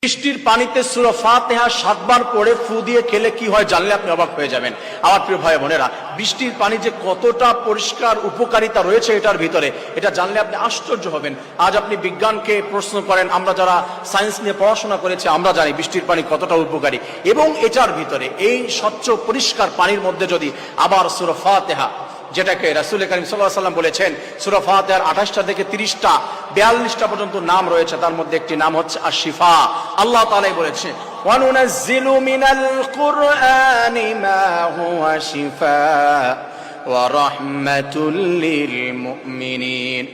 বৃষ্টির পানিতে সূরা ফাতিহা ৭ বার পড়ে ফু দিয়ে খেলে কি হয় জানলে আপনি অবাক হয়ে যাবেন। আমার প্রিয় ভাই বোনেরা, বৃষ্টির পানি যে কতটা পরিষ্কার উপকারিতা রয়েছে এটার ভিতরে, এটা জানলে আপনি আশ্চর্য হবেন। আজ আপনি বিজ্ঞানকে প্রশ্ন করেন, আমরা যারা সায়েন্স নিয়ে পড়াশোনা করেছি আমরা জানি বৃষ্টির পানি কতটা উপকারী। এবং এটার ভিতরে এই স্বচ্ছ পরিষ্কার পানির মধ্যে যদি আবার সূরা ফাতিহা, যেটাকে রাসূল কারীম সাল্লাল্লাহু আলাইহি ওয়াসাল্লাম বলেছেন সূরা ফাতিহার 28টা থেকে 30টা 42টা পর্যন্ত নাম রয়েছে, তার মধ্যে একটি নাম হচ্ছে আশ-শিফা। আল্লাহ তাআলাই বলেছেন ওয়া নুনাজ্জিলু মিনাল কুরআনি মা হুয়া শিফা ওয়া রাহমাতুল লিল মুমিনিন।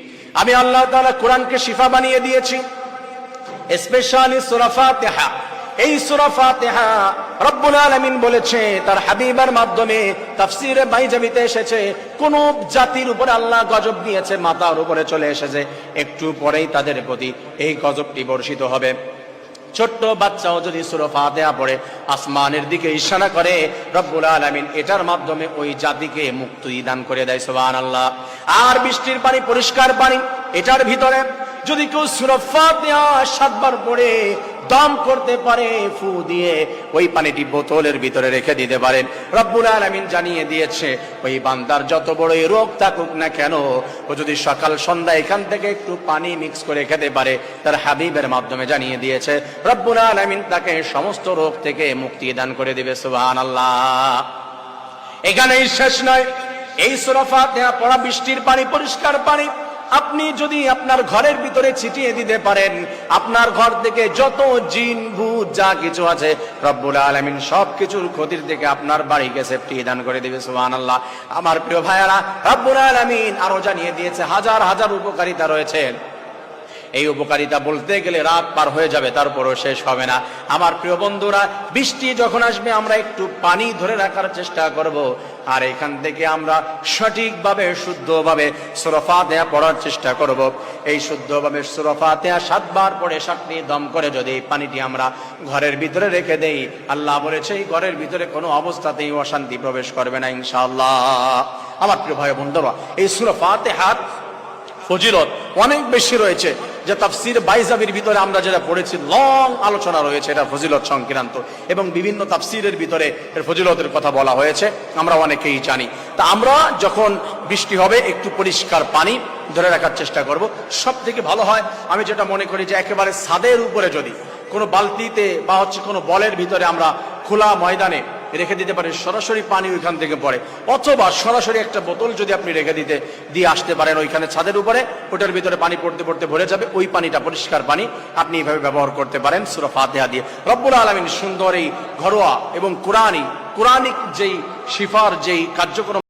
আমি আল্লাহ তাআলা কোরআনকে শিফা বানিয়ে দিয়েছি, স্পেশালি সূরা ফাতিহা। এই সূরা ফাতিহা রব্বুল আলামিন বলেছে তার হাবিবের মাধ্যমে, তাফসীরে বাইজাবিতে এসেছে, কোন জাতির উপরে আল্লাহ গজব দিয়েছে মাথার উপরে চলে এসেছে, একটু পরেই তাদের প্রতি এই গজবটি বর্ষিত হবে। ছোট্ট বাচ্চাও যদি সূরা ফাতিহা পড়ে আসমানের দিকে ইশারা করে, রব্বুল আলামিন এটার মাধ্যমে ওই জাতিকে মুক্তি দান করে দেয়। সুবহানাল্লাহ। আর বৃষ্টির পানি পরিষ্কার পানি, এটার ভিতরে যদি কেউ সূরা ফাতিহা ৭ বার পড়ে দম করতে পারে, ফু দিয়ে ওই পানিটি বোতলের ভিতরে রেখে দিতে পারেন, রব্বুল আলামিন জানিয়ে দিয়েছে ওই বান্দার যত বড়ই রোগ থাকুক না কেন, ও যদি সকাল সন্ধ্যা এখান থেকে একটু পানি মিক্স করে খেতে পারে, তার হাবিবের মাধ্যমে জানিয়ে দিয়েছে রব্বুল আলামিন তাকে সমস্ত রোগ থেকে মুক্তি দান করে দিবে। সুবহানাল্লাহ। এখানেই শেষ নয়, এই সূরা ফাতিহা পড়া বৃষ্টির পানি পরিষ্কার পানি আপনি যদি আপনার ঘরের ভিতরে ছিটিয়ে দিতে পারেন, আপনার ঘর থেকে যত জিন ভূত যা কিছু আছে রব্বুল আলামিন সবকিছুর ক্ষতির থেকে আপনার বাড়িকে সেফটি দান করে দিবে। সুবহানাল্লাহ। আমার প্রিয় ভাইয়েরা, রব্বুল আলামিন আরো জানিয়ে দিয়েছে হাজার হাজার উপকারিতা রয়েছে। এই উপকারিতা বলতে গেলে রাত পার হয়ে যাবে, তারপরও শেষ হবে না। আমার প্রিয় বন্ধুরা, বৃষ্টি যখন আসবে আমরা একটু পানি ধরে রাখার চেষ্টা করব, আর এখান থেকে আমরা সঠিকভাবে শুদ্ধভাবে সূরা ফাতিহা পড়ার চেষ্টা করব। এই শুদ্ধভাবে সূরা ফাতিহা ৭ বার পড়ে ৭টি দম করে যদি পানিটি আমরা ঘরের ভিতরে রেখে দেই, আল্লাহ বলেছে এই ঘরের ভিতরে কোনো অবস্থাতেই অশান্তি প্রবেশ করবে না ইনশাআল্লাহ। আমার প্রিয় ভাই বন্ধুরা, এই সূরা ফাতিহার ফজিলত অনেক বেশি রয়েছে, যে তাফসীর বাইজাবির ভিতরে আমরা যেটা পড়েছি লং আলোচনা রয়েছে এটা ফজিলত সংক্রান্ত, এবং বিভিন্ন তাফসীরের ভিতরে এর ফজিলতের কথা বলা হয়েছে, আমরা অনেকেই জানি। তা আমরা যখন বৃষ্টি হবে একটু পরিষ্কার পানি ধরে রাখার চেষ্টা করব। সব থেকে ভালো হয়, আমি যেটা মনে করি যে একেবারে ছাদের উপরে যদি কোনো বালতিতে বা কোনো বলের ভিতরে আমরা খোলা ময়দানে রেখে দিতে পারেন, সরাসরি পানি ওইখান থেকে পড়ে, অথবা সরাসরি একটা বোতল যদি আপনি রেখে দিয়ে আসতে পারেন ওইখানে ছাদের উপরে, ওটার ভিতরে পানি পড়তে পড়তে ভরে যাবে, ওই পানিটা পরিষ্কার পানি আপনি এইভাবে ব্যবহার করতে পারেন সূরা ফাতিহা দিয়ে। রব্বুল আলামিন সুন্দর এই ঘরোয়া এবং কোরআনিক যেই শিফার যেই কার্যক্রম